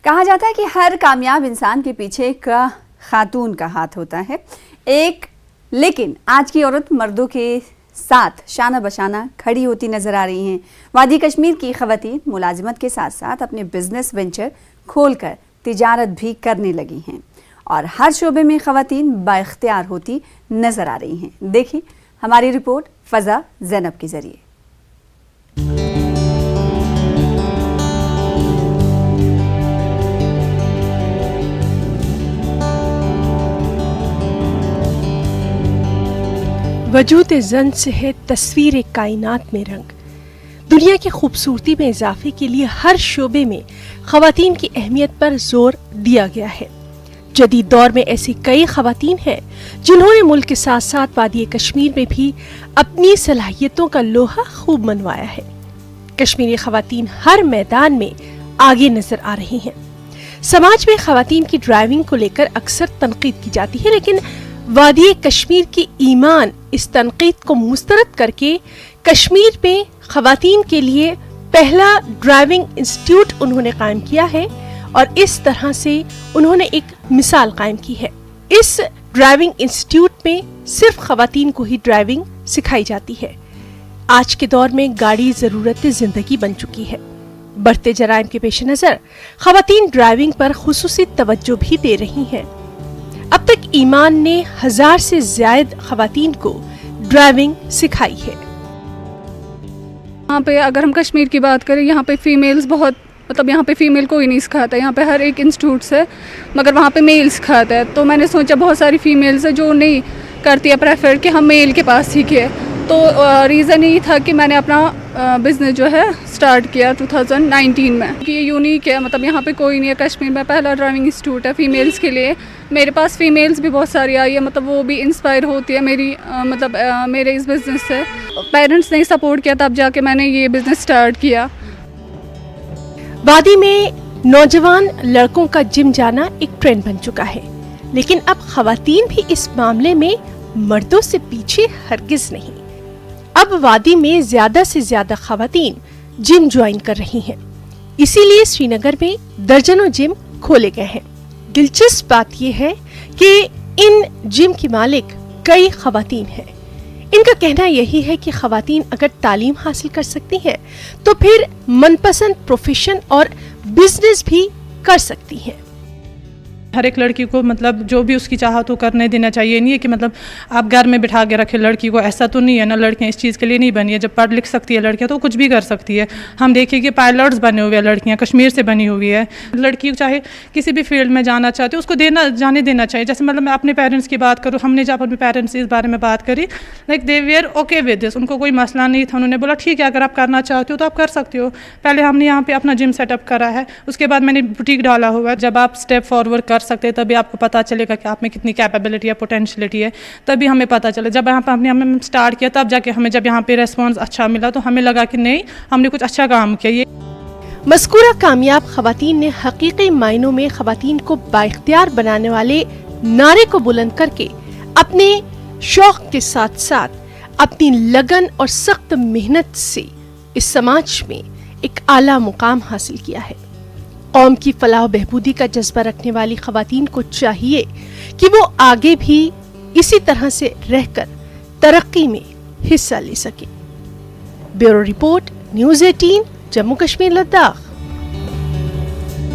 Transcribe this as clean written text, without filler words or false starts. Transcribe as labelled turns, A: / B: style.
A: کہا جاتا ہے کہ ہر کامیاب انسان کے پیچھے ایک خاتون کا ہاتھ ہوتا ہے، لیکن آج کی عورت مردوں کے ساتھ شانہ بشانہ کھڑی ہوتی نظر آ رہی ہیں۔ وادی کشمیر کی خواتین ملازمت کے ساتھ ساتھ اپنے بزنس وینچر کھول کر تجارت بھی کرنے لگی ہیں اور ہر شعبے میں خواتین بااختیار ہوتی نظر آ رہی ہیں۔ دیکھیں ہماری رپورٹ فضا زینب کے ذریعے۔
B: وجود زن سے ہے تصویر کائنات میں رنگ۔ دنیا کی خوبصورتی میں اضافے کے لیے ہر شعبے میں خواتین کی اہمیت پر زور دیا گیا ہے۔ جدید دور میں ایسی کئی خواتین ہیں جنہوں نے ملک کے ساتھ ساتھ وادی کشمیر میں بھی اپنی صلاحیتوں کا لوہا خوب منوایا ہے۔ کشمیری خواتین ہر میدان میں آگے نظر آ رہی ہیں۔ سماج میں خواتین کی ڈرائیونگ کو لے کر اکثر تنقید کی جاتی ہے، لیکن وادی کشمیر کی ایمان اس تنقید کو مسترد کر کے کشمیر میں خواتین کے لیے پہلا ڈرائیونگ انسٹیٹیوٹ انہوں نے قائم کیا ہے اور اس طرح سے انہوں نے ایک مثال قائم کی ہے۔ اس ڈرائیونگ انسٹیٹیوٹ میں صرف خواتین کو ہی ڈرائیونگ سکھائی جاتی ہے۔ آج کے دور میں گاڑی ضرورت زندگی بن چکی ہے۔ بڑھتے جرائم کے پیش نظر خواتین ڈرائیونگ پر خصوصی توجہ بھی دے رہی ہیں۔ اب تک ایمان نے 1000 سے زائد خواتین کو ڈرائیونگ سکھائی ہے۔
C: یہاں پہ اگر ہم کشمیر کی بات کریں، یہاں پہ فیمیلز یہاں پہ فیمیل کوئی نہیں سکھاتا، یہاں پہ ہر ایک انسٹیٹیوٹ ہے مگر وہاں پہ میل سکھاتا ہے۔ تو میں نے سوچا بہت ساری فیمیلز ہیں جو نہیں کرتی ہے پریفر کہ ہم میل کے پاس سیکھیں، تو ریزن یہی تھا کہ میں نے اپنا بزنس جو ہے سٹارٹ کیا 2019 میں کہ یہ یونیک ہے، یہاں پہ کوئی نہیں ہے کشمیر میں، پہلا ڈرائیونگ انسٹیٹیوٹ ہے فیمیلز کے لیے۔ میرے پاس فیمیلز بھی بہت ساری آئی ہے، وہ بھی انسپائر ہوتی ہے میرے اس بزنس سے۔ پیرنٹس نے سپورٹ کیا تب جا کے میں نے یہ بزنس سٹارٹ کیا۔
B: وادی میں نوجوان لڑکوں کا جم جانا ایک ٹرینڈ بن چکا ہے، لیکن اب خواتین بھی اس معاملے میں مردوں سے پیچھے ہرگز نہیں۔ اب وادی میں زیادہ سے زیادہ خواتین جم جوائن کر رہی ہیں، اسی لیے سری نگر میں درجنوں جم کھولے گئے ہیں۔ دلچسپ بات یہ ہے کہ ان جم کی مالک کئی خواتین ہیں۔ ان کا کہنا یہی ہے کہ خواتین اگر تعلیم حاصل کر سکتی ہیں تو پھر من پسند پروفیشن اور بزنس بھی کر سکتی ہیں۔
D: ہر ایک لڑکی کو جو بھی اس کی چاہت ہو کرنے دینا چاہیے۔ نہیں ہے کہ آپ گھر میں بٹھا کے رکھے لڑکی کو، ایسا تو نہیں ہے نا۔ لڑکیاں اس چیز کے لیے نہیں بنی ہے، جب پڑھ لکھ سکتی ہے لڑکیاں تو کچھ بھی کر سکتی ہے۔ ہم دیکھیں کہ پائلٹس بنے ہوئے ہیں لڑکیاں، کشمیر سے بنی ہوئی ہے۔ لڑکی چاہے کسی بھی فیلڈ میں جانا چاہتی ہے اس کو جانے دینا چاہیے۔ جیسے میں اپنے پیرنٹس کی بات کروں، ہم نے جب اپنے پیرنٹس سے اس بارے میں بات کری، دے ویئر اوکے ود دس، ان کو کوئی مسئلہ نہیں تھا۔ انہوں نے بولا ٹھیک ہے اگر آپ کرنا چاہتے ہو تو آپ کر سکتے ہو۔ پہلے ہم نے یہاں پہ اپنا جم سیٹ اپ کرا ہے، اس کے بعد میں نے بوٹیک ڈالا ہوا ہے۔ جب آپ اسٹیپ فارورڈ کر سکتے ہیں تبھی آپ کو پتہ چلے گا کہ آپ میں کتنی کیپیبلٹی ہے، پوٹینشلٹی ہے، تبھی ہمیں پتہ چلے۔ جب یہاں پہ ہم نے اسٹارٹ کیا تب جا کے جب یہاں پہ ریسپانس اچھا ملا تو ہمیں لگا کہ نہیں ہم نے کچھ اچھا کام کیا۔ یہ
B: مذکورہ کامیاب خواتین نے حقیقی معنوں میں خواتین کو بااختیار بنانے والے نعرے کو بلند کر کے اپنے شوق کے ساتھ ساتھ اپنی لگن اور سخت محنت سے اس سماج میں ایک اعلیٰ مقام حاصل کیا ہے۔ قوم کی فلاح و بہبودی کا جذبہ رکھنے والی خواتین کو چاہیے کہ وہ آگے بھی اسی طرح سے رہ کر ترقی میں حصہ لے سکیں۔ Bureau report, news 18، Jammu Kashmir Ladakh.